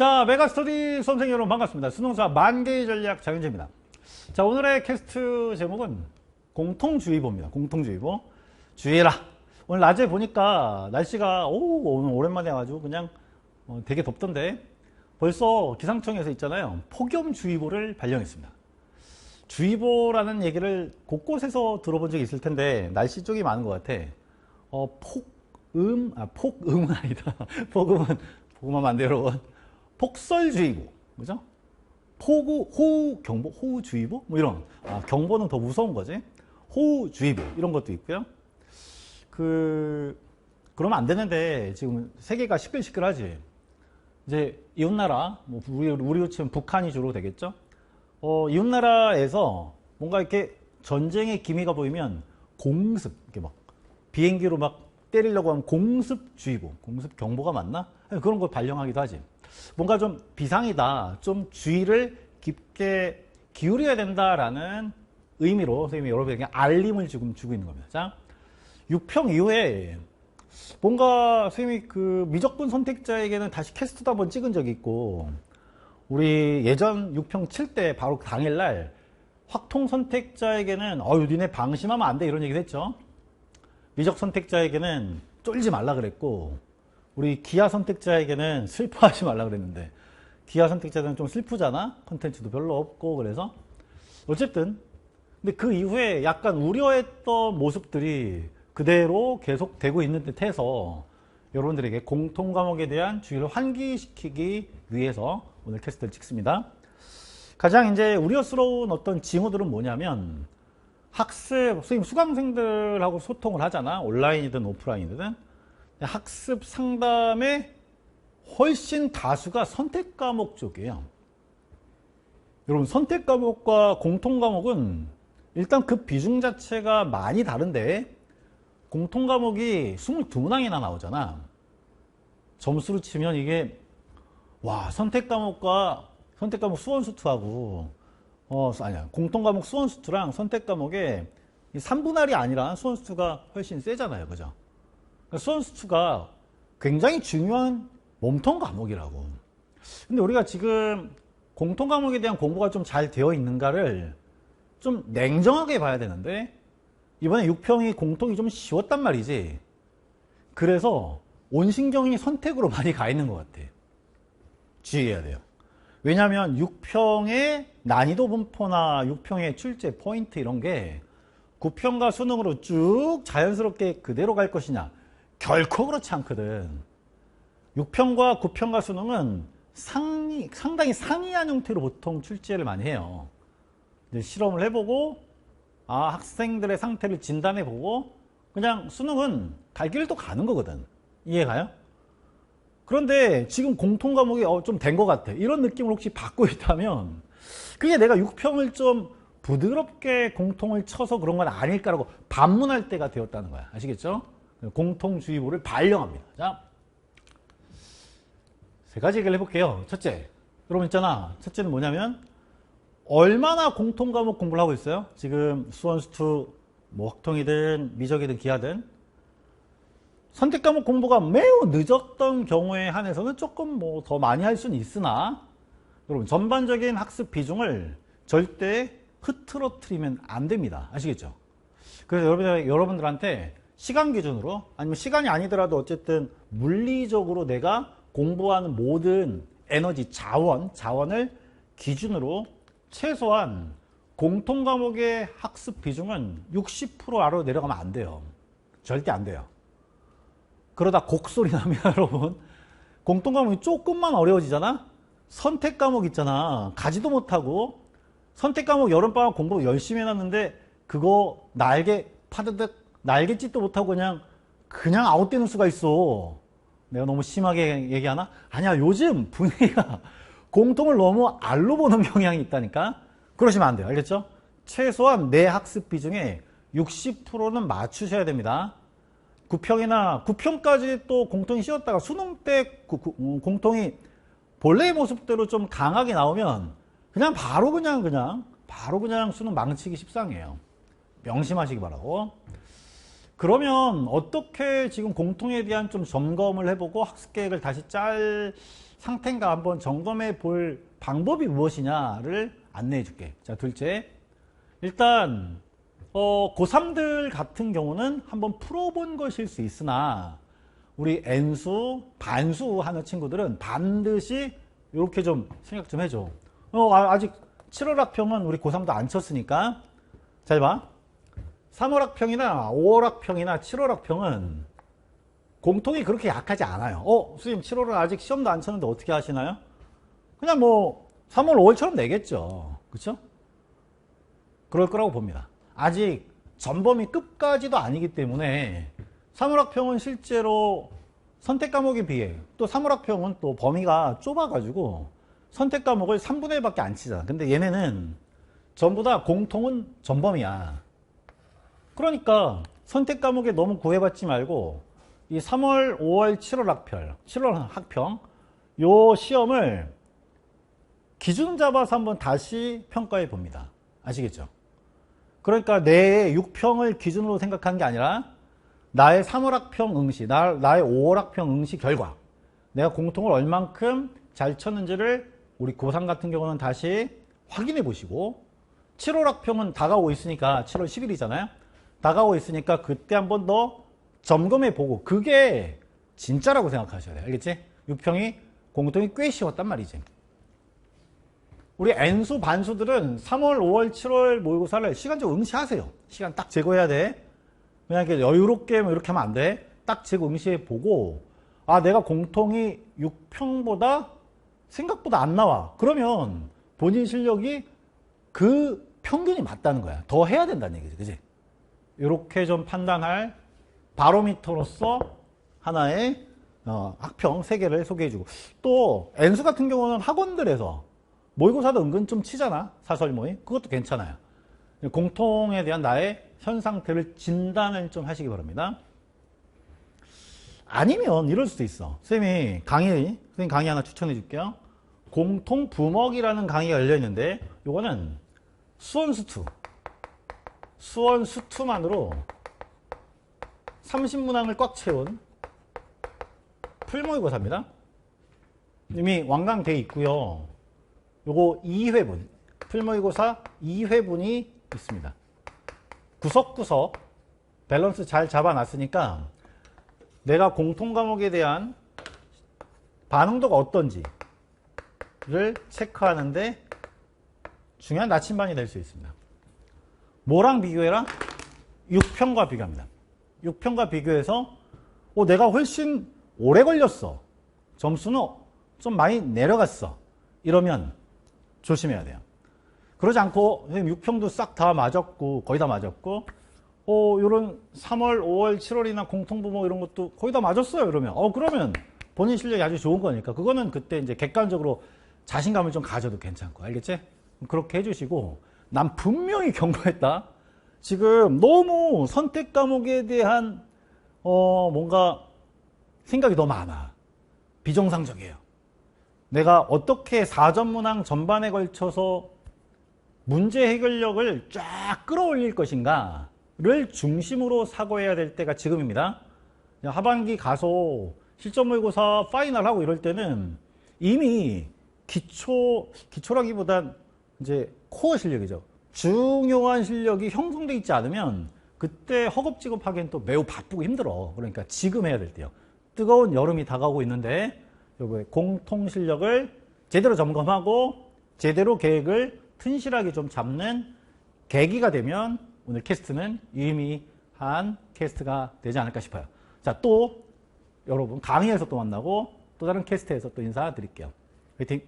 자, 메가스터디 수험생 여러분 반갑습니다. 수능사 만개의 전략 장윤재입니다. 자, 오늘의 캐스트 제목은 공통주의보입니다. 공통주의보. 주의해라. 오늘 낮에 보니까 날씨가 오늘 오랜만에 해가지고 그냥 되게 덥던데 벌써 기상청에서 있잖아요. 폭염주의보를 발령했습니다. 주의보라는 얘기를 곳곳에서 들어본 적이 있을 텐데 날씨 쪽이 많은 것 같아. 폭음은 아니다. 폭음하면 안 돼요, 여러분. 폭설주의보, 그죠? 호우경보, 호우주의보? 뭐 이런. 경보는 더 무서운 거지. 호우주의보, 이런 것도 있고요. 그러면 안 되는데, 지금 세계가 시끌시끌하지. 이제, 이웃나라, 뭐, 우리로 치면 북한이 주로 되겠죠? 이웃나라에서 뭔가 이렇게 전쟁의 기미가 보이면 공습, 이렇게 막, 비행기로 막 때리려고 하면 공습주의보, 공습경보가 맞나? 그런 걸 발령하기도 하지. 뭔가 좀 비상이다, 좀 주의를 깊게 기울여야 된다라는 의미로 선생님이 여러분에게 알림을 지금 주고 있는 겁니다. 자, 6평 이후에 뭔가 선생님이 그 미적분 선택자에게는 다시 캐스트도 한번 찍은 적이 있고, 우리 예전 6평 칠 때 바로 당일날 확통 선택자에게는 니네 방심하면 안 돼 이런 얘기를 했죠. 미적 선택자에게는 쫄지 말라 그랬고, 우리 기하 선택자에게는 슬퍼하지 말라 그랬는데, 기하 선택자들은 좀 슬프잖아? 컨텐츠도 별로 없고. 그래서 어쨌든 근데 그 이후에 약간 우려했던 모습들이 그대로 계속 되고 있는 듯해서 여러분들에게 공통 과목에 대한 주의를 환기시키기 위해서 오늘 캐스트를 찍습니다. 가장 이제 우려스러운 어떤 징후들은 뭐냐면, 학습, 선생님 수강생들하고 소통을 하잖아. 온라인이든 오프라인이든. 학습 상담의 훨씬 다수가 선택 과목 쪽이에요. 여러분, 선택 과목과 공통 과목은 일단 그 비중 자체가 많이 다른데, 공통 과목이 22문항이나 나오잖아. 점수로 치면 이게 선택 과목과 선택 과목 수원수투하고 공통 과목 수원수투랑 선택 과목의 3분할이 아니라 수원수투가 훨씬 세잖아요. 그죠? 수원수투가 굉장히 중요한 몸통 과목이라고. 근데 우리가 지금 공통 과목에 대한 공부가 좀 잘 되어 있는가를 좀 냉정하게 봐야 되는데, 이번에 6평이 공통이 좀 쉬웠단 말이지. 그래서 온 신경이 선택으로 많이 가 있는 것 같아. 주의해야 돼요. 왜냐하면 6평의 난이도 분포나 6평의 출제 포인트 이런 게 9평과 수능으로 쭉 자연스럽게 그대로 갈 것이냐? 결코 그렇지 않거든. 6평과 9평과 수능은 상당히 상이한 형태로 보통 출제를 많이 해요. 이제 실험을 해보고, 학생들의 상태를 진단해보고, 그냥 수능은 갈 길도 가는 거거든. 이해가요? 그런데 지금 공통 과목이 좀 된 것 같아. 이런 느낌을 혹시 받고 있다면, 그게 내가 6평을 좀 부드럽게 공통을 쳐서 그런 건 아닐까라고 반문할 때가 되었다는 거야. 아시겠죠? 공통주의보를 발령합니다. 자, 세 가지 얘기를 해볼게요. 첫째, 여러분 있잖아. 첫째는 뭐냐면, 얼마나 공통 과목 공부를 하고 있어요? 지금 수원수투, 확통이든 미적이든 기하든. 선택 과목 공부가 매우 늦었던 경우에 한해서는 조금 더 많이 할 수는 있으나, 여러분 전반적인 학습 비중을 절대 흐트러뜨리면 안 됩니다. 아시겠죠? 그래서 여러분들한테 시간 기준으로, 아니면 시간이 아니더라도 어쨌든 물리적으로 내가 공부하는 모든 에너지, 자원을 기준으로 최소한 공통 과목의 학습 비중은 60% 아래로 내려가면 안 돼요. 절대 안 돼요. 그러다 곡소리 나면 여러분, 공통 과목이 조금만 어려워지잖아? 선택 과목 있잖아. 가지도 못하고, 선택 과목 여름방학 공부 열심히 해놨는데, 그거 날개짓도 못하고 그냥 아웃되는 수가 있어. 내가 너무 심하게 얘기하나? 아니야, 요즘 분위기가 공통을 너무 알로 보는 경향이 있다니까? 그러시면 안 돼요. 알겠죠? 최소한 내 학습 비중의 60%는 맞추셔야 됩니다. 9평까지 또 공통이 쉬웠다가 수능 때 공통이 본래의 모습대로 좀 강하게 나오면 바로 그냥 수능 망치기 십상이에요. 명심하시기 바라고. 그러면 어떻게 지금 공통에 대한 좀 점검을 해보고 학습 계획을 다시 짤 상태인가 한번 점검해 볼 방법이 무엇이냐를 안내해 줄게. 자, 둘째. 일단, 고3들 같은 경우는 한번 풀어본 것일 수 있으나, 우리 N수, 반수 하는 친구들은 반드시 이렇게 좀 생각 좀 해줘. 아직 7월 학평은 우리 고3도 안 쳤으니까. 잘 봐. 3월 학평이나 5월 학평이나 7월 학평은 공통이 그렇게 약하지 않아요. 선생님 7월은 아직 시험도 안 쳤는데 어떻게 하시나요? 그냥 뭐 3월, 5월처럼 내겠죠. 그렇죠? 그럴 거라고 봅니다. 아직 전범위 끝까지도 아니기 때문에 3월 학평은 실제로 선택 과목에 비해 또 3월 학평은 또 범위가 좁아가지고 선택 과목을 3분의 1밖에 안 치잖아. 근데 얘네는 전부 다 공통은 전범위야. 그러니까 선택 과목에 너무 구애받지 말고 이 3월, 5월, 7월 학평 요 시험을 기준 잡아서 한번 다시 평가해 봅니다. 아시겠죠? 그러니까 내 6평을 기준으로 생각한 게 아니라 나의 3월 학평 응시, 나의 5월 학평 응시 결과 내가 공통을 얼만큼 잘 쳤는지를 우리 고3 같은 경우는 다시 확인해 보시고 7월 학평은 다가오고 있으니까 7월 10일이잖아요. 다가오고 있으니까 그때 한 번 더 점검해 보고 그게 진짜라고 생각하셔야 돼요. 알겠지? 6평이 공통이 꽤 쉬웠단 말이지. 우리 N수 반수들은 3월, 5월, 7월 모의고사를 시간적으로 응시하세요. 시간 딱 제거해야 돼. 그냥 이렇게 여유롭게 뭐 이렇게 하면 안 돼. 딱 제거 응시해 보고 내가 공통이 6평보다 생각보다 안 나와. 그러면 본인 실력이 그 평균이 맞다는 거야. 더 해야 된다는 얘기지. 그지? 이렇게 좀 판단할 바로미터로서 하나의 학평 3개를 소개해주고 또 N수 같은 경우는 학원들에서 모의고사도 은근 좀 치잖아. 사설 모의. 그것도 괜찮아요. 공통에 대한 나의 현 상태를 진단을 좀 하시기 바랍니다. 아니면 이럴 수도 있어. 선생님 강의 하나 추천해 줄게요. 공통 부먹이라는 강의가 열려있는데 이거는 수원수투 30문항을 꽉 채운 풀모의고사입니다. 이미 완강돼 있고요. 요거 2회분, 풀모의고사 2회분이 있습니다. 구석구석 밸런스 잘 잡아놨으니까 내가 공통 과목에 대한 반응도가 어떤지를 체크하는데 중요한 나침반이 될 수 있습니다. 뭐랑 비교해라? 6평과 비교합니다. 6평과 비교해서 내가 훨씬 오래 걸렸어. 점수는 좀 많이 내려갔어. 이러면 조심해야 돼요. 그러지 않고 선생님 6평도 싹 다 맞았고 거의 다 맞았고 요런 3월, 5월, 7월이나 공통부모 이런 것도 거의 다 맞았어요. 이러면 그러면 본인 실력이 아주 좋은 거니까 그거는 그때 이제 객관적으로 자신감을 좀 가져도 괜찮고 알겠지? 그렇게 해주시고 난 분명히 경고했다. 지금 너무 선택 과목에 대한 뭔가 생각이 너무 많아. 비정상적이에요. 내가 어떻게 4전문항 전반에 걸쳐서 문제 해결력을 쫙 끌어올릴 것인가를 중심으로 사고해야 될 때가 지금입니다. 하반기 가서 실전 모의고사 파이널 하고 이럴 때는 이미 기초라기보단 이제 코어 실력이죠. 중요한 실력이 형성되어 있지 않으면 그때 허겁지겁하기엔 또 매우 바쁘고 힘들어. 그러니까 지금 해야 될 때요. 뜨거운 여름이 다가오고 있는데 공통 실력을 제대로 점검하고 제대로 계획을 튼실하게 좀 잡는 계기가 되면 오늘 캐스트는 유의미한 캐스트가 되지 않을까 싶어요. 자, 또 여러분 강의에서 또 만나고 또 다른 캐스트에서 또 인사드릴게요. 화이팅!